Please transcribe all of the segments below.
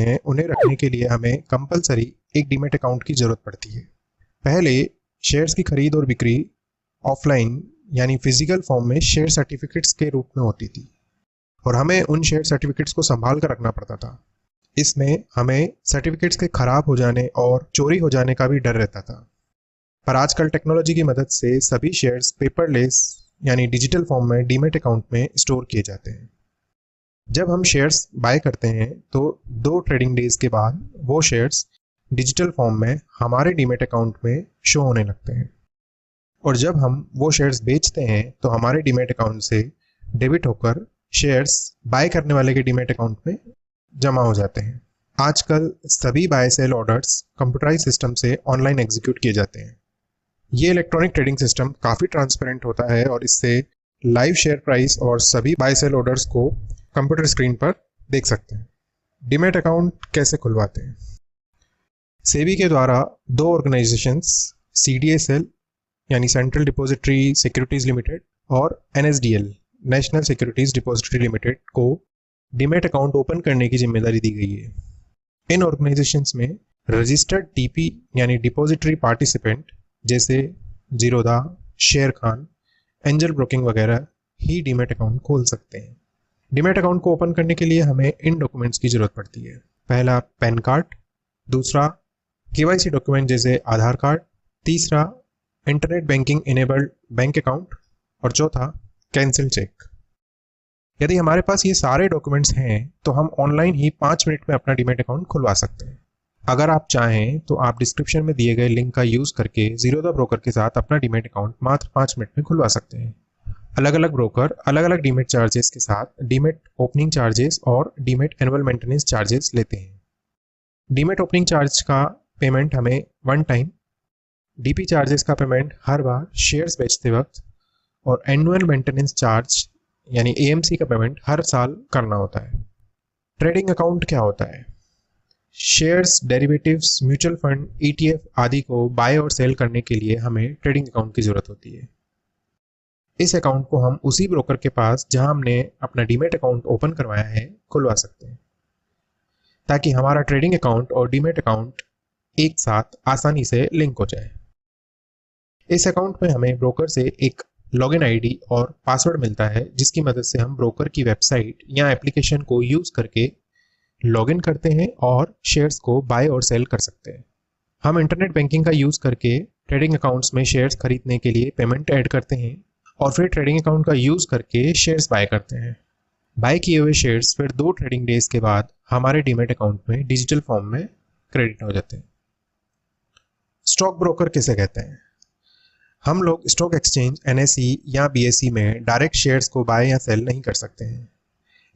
हैं उन्हें रखने के लिए हमें कंपलसरी एक डीमैट अकाउंट की ज़रूरत पड़ती है। पहले शेयर्स की खरीद और बिक्री ऑफलाइन यानी फिजिकल फॉर्म में शेयर सर्टिफिकेट्स के रूप में होती थी और हमें उन शेयर सर्टिफिकेट्स को संभाल कर रखना पड़ता था। इसमें हमें सर्टिफिकेट्स के खराब हो जाने और चोरी हो जाने का भी डर रहता था। पर आजकल टेक्नोलॉजी की मदद से सभी शेयर्स पेपरलेस यानी डिजिटल फॉर्म में डीमैट अकाउंट में स्टोर किए जाते हैं। जब हम शेयर्स बाय करते हैं तो 2 ट्रेडिंग डेज के बाद वो शेयर्स डिजिटल फॉर्म में हमारे डीमैट अकाउंट में शो होने लगते हैं और जब हम वो शेयर्स बेचते हैं तो हमारे डीमैट अकाउंट से डेबिट होकर शेयर्स बाय करने वाले के डीमैट अकाउंट में जमा हो जाते हैं। आजकल सभी buy sell orders computerise system से ऑनलाइन एग्जीक्यूट किए जाते हैं। ये इलेक्ट्रॉनिक ट्रेडिंग सिस्टम काफ़ी ट्रांसपेरेंट होता है और इससे लाइव शेयर प्राइस और सभी बाय सेल ऑर्डर्स को कंप्यूटर स्क्रीन पर देख सकते हैं। डीमैट अकाउंट कैसे खुलवाते हैं? सेबी के द्वारा 2 ऑर्गेनाइजेशंस CDSL यानी सेंट्रल डिपॉजिटरी सिक्योरिटीज लिमिटेड और NSDL national securities depository limited को डीमैट अकाउंट ओपन करने की जिम्मेदारी दी गई है। इन ऑर्गेनाइजेशंस में रजिस्टर्ड DP यानी डिपॉजिटरी पार्टिसिपेंट जैसे जीरोधा, शेर खान, एंजल ब्रोकिंग वगैरह ही डीमैट अकाउंट खोल सकते हैं। डीमैट अकाउंट को ओपन करने के लिए हमें इन डॉक्यूमेंट्स की जरूरत पड़ती है। पहला पैन कार्ड, दूसरा KYC डॉक्यूमेंट जैसे आधार कार्ड, तीसरा internet banking enabled bank account और चौथा कैंसिल चेक। यदि हमारे पास ये सारे डॉक्यूमेंट्स हैं तो हम ऑनलाइन ही 5 मिनट में अपना डीमैट अकाउंट खुलवा सकते हैं। अगर आप चाहें तो आप डिस्क्रिप्शन में दिए गए लिंक का यूज़ करके जीरोधा ब्रोकर के साथ अपना डीमैट अकाउंट मात्र 5 मिनट में खुलवा सकते हैं। अलग अलग ब्रोकर अलग अलग डीमैट चार्जेस के साथ डीमैट ओपनिंग चार्जेस और डीमैट एनुअल मेंटेनेंस चार्जेस लेते हैं। डीमैट ओपनिंग चार्ज का पेमेंट हमें वन टाइम, DP चार्जेस का पेमेंट हर बार शेयर्स बेचते वक्त और एनुअल मेंटेनेंस चार्ज यानी AMC का पेमेंट हर साल करना होता है। ट्रेडिंग अकाउंट क्या होता है? Shares, derivatives, mutual fund, ETF आदि को बाय और सेल करने के लिए हमें ट्रेडिंग अकाउंट की जरूरत होती है। इस अकाउंट को हम उसी ब्रोकर के पास जहां हमने अपना डीमैट अकाउंट ओपन करवाया है खुलवा सकते हैं ताकि हमारा ट्रेडिंग अकाउंट और डीमैट अकाउंट एक साथ आसानी से लिंक हो जाए। इस अकाउंट में हमें ब्रोकर से एक लॉगिन ID और पासवर्ड मिलता है जिसकी मदद से हम ब्रोकर की वेबसाइट या एप्लीकेशन को यूज करके लॉगिन करते हैं और शेयर्स को बाय और सेल कर सकते हैं। हम इंटरनेट बैंकिंग का यूज करके ट्रेडिंग अकाउंट्स में शेयर्स खरीदने के लिए पेमेंट ऐड करते हैं और फिर ट्रेडिंग अकाउंट का यूज करके शेयर्स बाय करते हैं। बाय किए हुए शेयर्स फिर 2 ट्रेडिंग डेज के बाद हमारे डीमैट अकाउंट में डिजिटल फॉर्म में क्रेडिट हो जाते हैं। स्टॉक ब्रोकर किसे कहते हैं? हम लोग स्टॉक एक्सचेंज NSE या BSE में डायरेक्ट शेयर्स को बाय या सेल नहीं कर सकते हैं,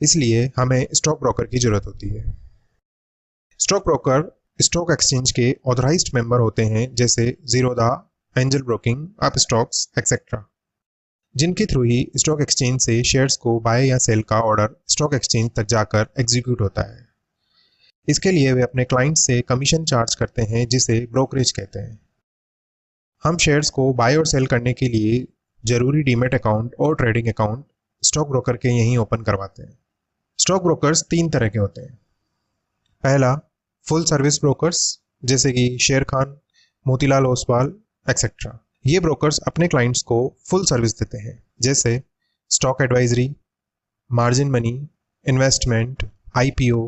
इसलिए हमें स्टॉक ब्रोकर की जरूरत होती है। स्टॉक ब्रोकर स्टॉक एक्सचेंज के ऑथराइज्ड मेंबर होते हैं जैसे Zerodha, angel broking, Upstox etcetera, जिनके थ्रू ही स्टॉक एक्सचेंज से शेयर्स को बाय या सेल का ऑर्डर स्टॉक एक्सचेंज तक जाकर एग्जीक्यूट होता है। इसके लिए वे अपने क्लाइंट से कमीशन चार्ज करते हैं जिसे ब्रोकरेज कहते हैं। हम शेयर्स को बाय और सेल करने के लिए जरूरी डीमैट अकाउंट और ट्रेडिंग अकाउंट स्टॉक ब्रोकर के यहीं ओपन करवाते हैं। स्टॉक ब्रोकर्स 3 तरह के होते हैं। पहला फुल सर्विस ब्रोकर्स जैसे कि शेर खान, मोतीलाल ओसवाल एक्सेट्रा। ये ब्रोकर्स अपने क्लाइंट्स को फुल सर्विस देते हैं जैसे stock advisory, margin money, investment, IPO,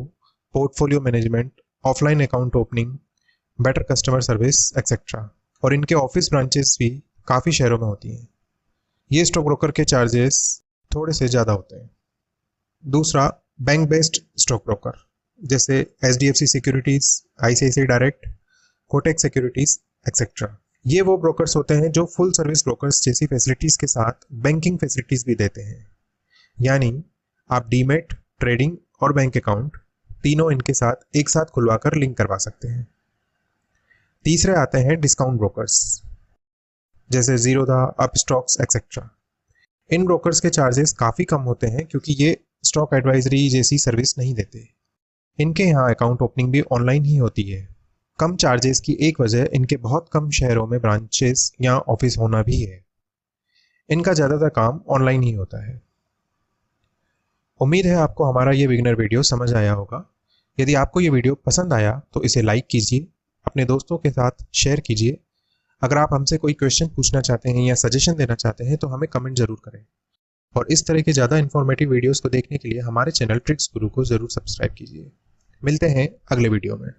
portfolio management, offline account opening, better customer service etcetera. और इनके ऑफिस ब्रांचेस भी काफ़ी शहरों में होती हैं। ये स्टॉक ब्रोकर के चार्जेस थोड़े से ज़्यादा होते हैं। दूसरा बैंक बेस्ड स्टॉक ब्रोकर जैसे HDFC securities, ICICI direct, Kotak securities etcetera. ये वो ब्रोकर्स होते हैं जो फुल सर्विस ब्रोकर्स जैसी फैसिलिटीज़ के साथ बैंकिंग फैसिलिटीज़ भी देते हैं, यानी आप डीमैट, ट्रेडिंग और बैंक अकाउंट तीनों इनके साथ एक साथ खुलवाकर लिंक करवा सकते हैं। तीसरे आते हैं डिस्काउंट ब्रोकर्स जैसे जीरोधा, अपस्टॉक्स एक्सेट्रा। इन ब्रोकर्स के चार्जेस काफ़ी कम होते हैं क्योंकि ये स्टॉक एडवाइजरी जैसी सर्विस नहीं देते। इनके यहाँ अकाउंट ओपनिंग भी ऑनलाइन ही होती है। कम चार्जेस की एक वजह इनके बहुत कम शहरों में ब्रांचेस या ऑफिस होना भी है। इनका ज़्यादातर काम ऑनलाइन ही होता है। उम्मीद है आपको हमारा ये बिगिनर वीडियो समझ आया होगा। यदि आपको ये वीडियो पसंद आया तो इसे लाइक कीजिए, अपने दोस्तों के साथ शेयर कीजिए। अगर आप हमसे कोई क्वेश्चन पूछना चाहते हैं या सजेशन देना चाहते हैं तो हमें कमेंट जरूर करें। और इस तरह के ज़्यादा इन्फॉर्मेटिव वीडियोस को देखने के लिए हमारे चैनल ट्रिक्स गुरु को ज़रूर सब्सक्राइब कीजिए। मिलते हैं अगले वीडियो में।